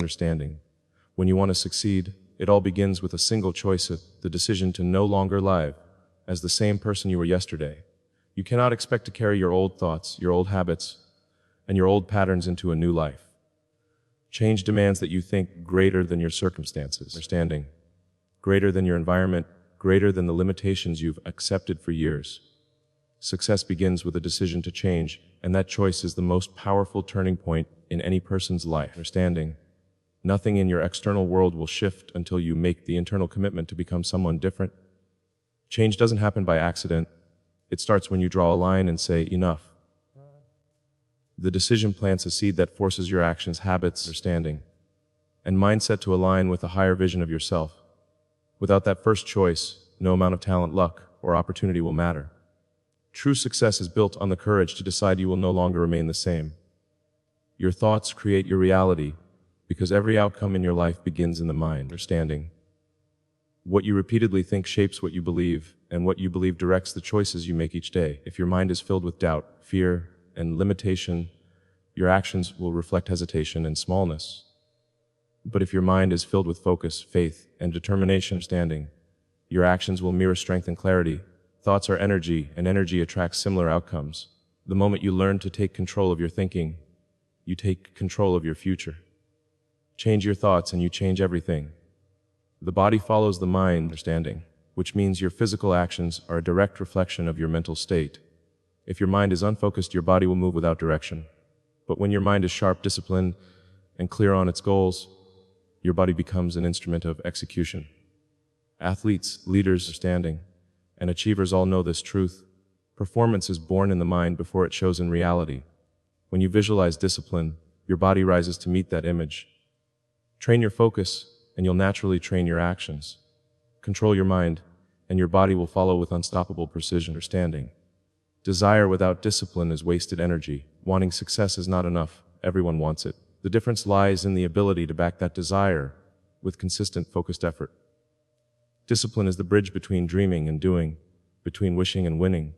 understanding. When you want to succeed, it all begins with a single choice, the decision to no longer live as the same person you were yesterday. You cannot expect to carry your old thoughts, your old habits, and your old patterns into a new life. Change demands that you think greater than your circumstances, understanding, greater than your environment, greater than the limitations you've accepted for years. Success begins with a decision to change, and that choice is the most powerful turning point in any person's life. Understanding, nothing in your external world will shift until you make the internal commitment to become someone different. Change doesn't happen by accident. It starts when you draw a line and say, enough. The decision plants a seed that forces your actions, habits, understanding, and mindset to align with a higher vision of yourself. Without that first choice, no amount of talent, luck, or opportunity will matter. True success is built on the courage to decide you will no longer remain the same. Your thoughts create your reality, because every outcome in your life begins in the mind. Understanding, what you repeatedly think shapes what you believe, and what you believe directs the choices you make each day. If your mind is filled with doubt, fear, and limitation, your actions will reflect hesitation and smallness. But if your mind is filled with focus, faith, and determination, understanding, your actions will mirror strength and clarity. Thoughts are energy, and energy attracts similar outcomes. The moment you learn to take control of your thinking, you take control of your future. Change your thoughts and you change everything. The body follows the mind, understanding, which means your physical actions are a direct reflection of your mental state. If your mind is unfocused, your body will move without direction. But when your mind is sharp, disciplined, and clear on its goals, your body becomes an instrument of execution. Athletes, leaders, understanding, and achievers all know this truth. Performance is born in the mind before it shows in reality. When you visualize discipline, your body rises to meet that image. Train your focus, and you'll naturally train your actions. Control your mind, and your body will follow with unstoppable precision. Understanding, desire without discipline is wasted energy. Wanting success is not enough. Everyone wants it. The difference lies in the ability to back that desire with consistent, focused effort. Discipline is the bridge between dreaming and doing, between wishing and winning.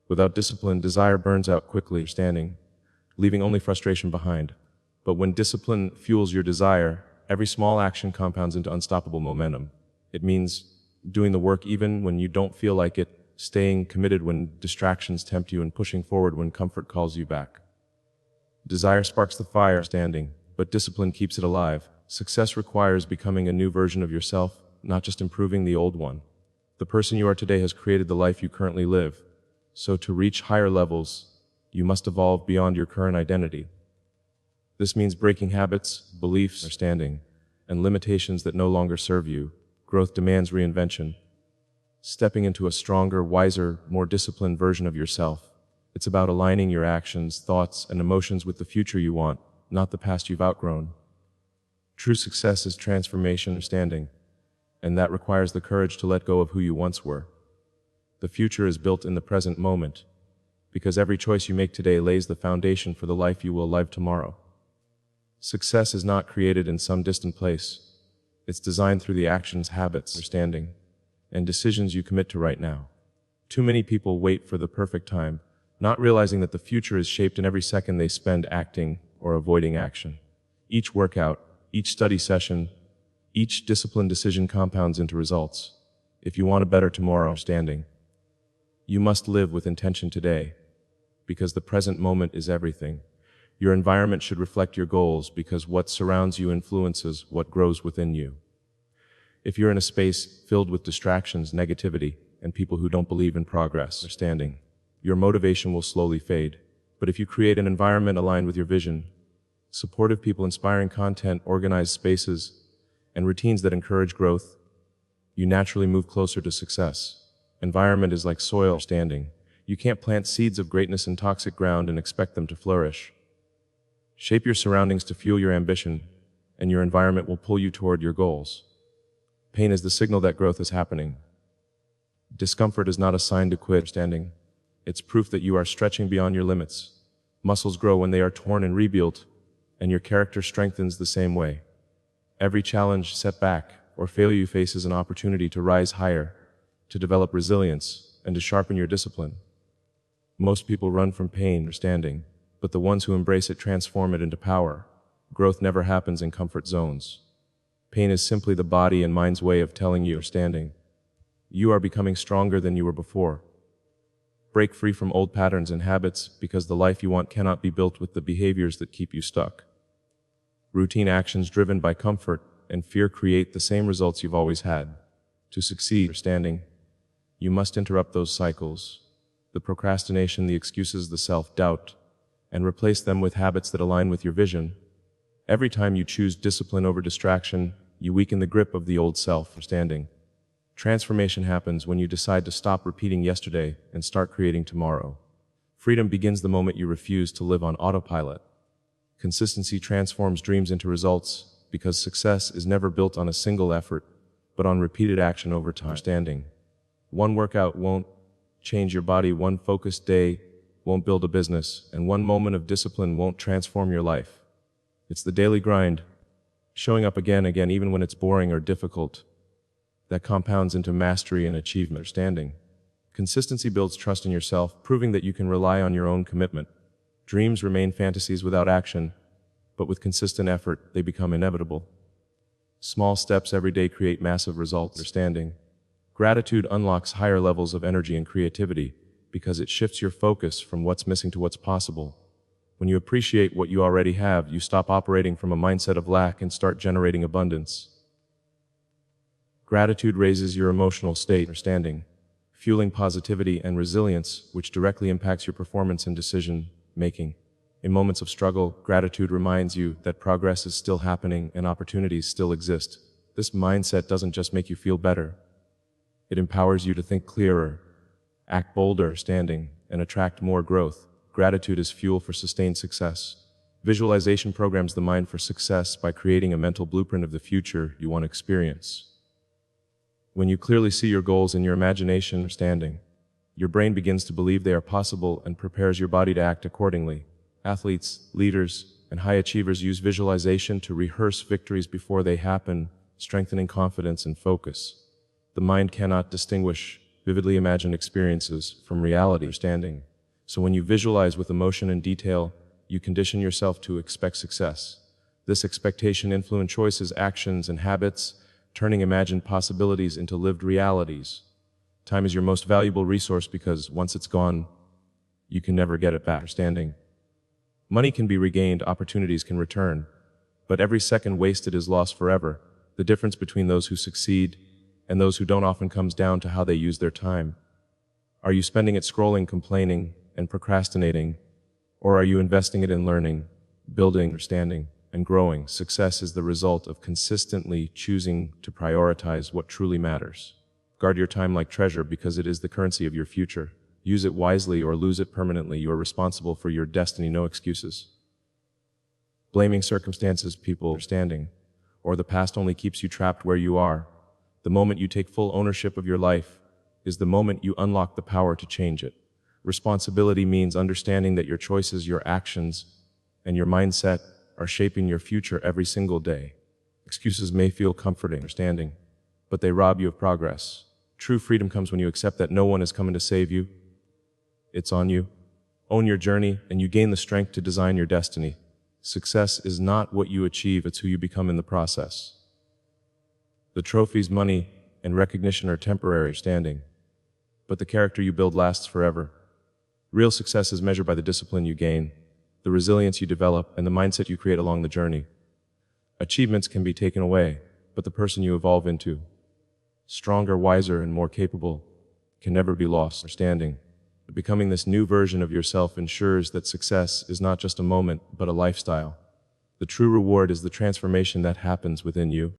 Without discipline, desire burns out quickly, understanding, leaving only frustration behind. But when discipline fuels your desire, every small action compounds into unstoppable momentum. It means doing the work even when you don't feel like it, staying committed when distractions tempt you, and pushing forward when comfort calls you back. Desire sparks the fire, understanding, but discipline keeps it alive. Success requires becoming a new version of yourself, not just improving the old one. The person you are today has created the life you currently live. So to reach higher levels, you must evolve beyond your current identity. This means breaking habits, beliefs, understanding, and limitations that no longer serve you. Growth demands reinvention. Stepping into a stronger, wiser, more disciplined version of yourself. It's about aligning your actions, thoughts, and emotions with the future you want, not the past you've outgrown. True success is transformation, understanding, and that requires the courage to let go of who you once were. The future is built in the present moment, because every choice you make today lays the foundation for the life you will live tomorrow. Success is not created in some distant place. It's designed through the actions, habits, understanding, and decisions you commit to right now. Too many people wait for the perfect time, not realizing that the future is shaped in every second they spend acting or avoiding action. Each workout, each study session, each disciplined decision compounds into results. If you want a better tomorrow, understanding, you must live with intention today, because the present moment is everything. Your environment should reflect your goals, because what surrounds you influences what grows within you. If you're in a space filled with distractions, negativity, and people who don't believe in progress, understanding, your motivation will slowly fade. But if you create an environment aligned with your vision, supportive people, inspiring content, organized spaces, and routines that encourage growth, you naturally move closer to success. Environment is like soil, understanding. You can't plant seeds of greatness in toxic ground and expect them to flourish. Shape your surroundings to fuel your ambition, and your environment will pull you toward your goals. Pain is the signal that growth is happening. Discomfort is not a sign to quit, understanding. It's proof that you are stretching beyond your limits. Muscles grow when they are torn and rebuilt, and your character strengthens the same way. Every challenge, setback, or failure you face is an opportunity to rise higher, to develop resilience, and to sharpen your discipline. Most people run from pain, understanding, but the ones who embrace it transform it into power. Growth never happens in comfort zones. Pain is simply the body and mind's way of telling you you're standing. You are becoming stronger than you were before. Break free from old patterns and habits, because the life you want cannot be built with the behaviors that keep you stuck. Routine actions driven by comfort and fear create the same results you've always had. To succeed, standing, you must interrupt those cycles, the procrastination, the excuses, the self-doubt, and replace them with habits that align with your vision. Every time you choose discipline over distraction, you weaken the grip of the old self. Standing. Transformation happens when you decide to stop repeating yesterday and start creating tomorrow. Freedom begins the moment you refuse to live on autopilot. Consistency transforms dreams into results, because success is never built on a single effort, but on repeated action over time. Standing. One workout won't change your body, one focused day won't build a business, and one moment of discipline won't transform your life. It's the daily grind, showing up again even when it's boring or difficult, that compounds into mastery and achievement. Standing. Consistency builds trust in yourself, proving that you can rely on your own commitment. Dreams remain fantasies without action, but with consistent effort, they become inevitable. Small steps every day create massive results. Standing. Gratitude unlocks higher levels of energy and creativity, because it shifts your focus from what's missing to what's possible. When you appreciate what you already have, you stop operating from a mindset of lack and start generating abundance. Gratitude raises your emotional state. Standing. Fueling positivity and resilience, which directly impacts your performance and decision-making. In moments of struggle, gratitude reminds you that progress is still happening and opportunities still exist. This mindset doesn't just make you feel better. It empowers you to think clearer, act bolder. Standing. And attract more growth. Gratitude is fuel for sustained success. Visualization programs the mind for success by creating a mental blueprint of the future you want to experience. When you clearly see your goals in your imagination. Standing. Your brain begins to believe they are possible and prepares your body to act accordingly. Athletes, leaders, and high achievers use visualization to rehearse victories before they happen, strengthening confidence and focus. The mind cannot distinguish vividly imagined experiences from reality. Standing. So when you visualize with emotion and detail, you condition yourself to expect success. This expectation influences choices, actions, and habits, turning imagined possibilities into lived realities. Time is your most valuable resource, because once it's gone, you can never get it back. Standing. Money can be regained, opportunities can return, but every second wasted is lost forever. The difference between those who succeed and those who don't often comes down to how they use their time. Are you spending it scrolling, complaining, and procrastinating, or are you investing it in learning, building, understanding, and growing? Success is the result of consistently choosing to prioritize what truly matters. Guard your time like treasure, because it is the currency of your future. Use it wisely or lose it permanently. You are responsible for your destiny, no excuses. Blaming circumstances, people, standing, or the past only keeps you trapped where you are. The moment you take full ownership of your life is the moment you unlock the power to change it. Responsibility means understanding that your choices, your actions, and your mindset are shaping your future every single day. Excuses may feel comforting, understanding, but they rob you of progress. True freedom comes when you accept that no one is coming to save you. It's on you. Own your journey, and you gain the strength to design your destiny. Success is not what you achieve, it's who you become in the process. The trophies, money, and recognition are temporary. Standing. But the character you build lasts forever. Real success is measured by the discipline you gain, the resilience you develop, and the mindset you create along the journey. Achievements can be taken away, but the person you evolve into, stronger, wiser, and more capable, can never be lost. Standing. Becoming this new version of yourself ensures that success is not just a moment, but a lifestyle. The true reward is the transformation that happens within you.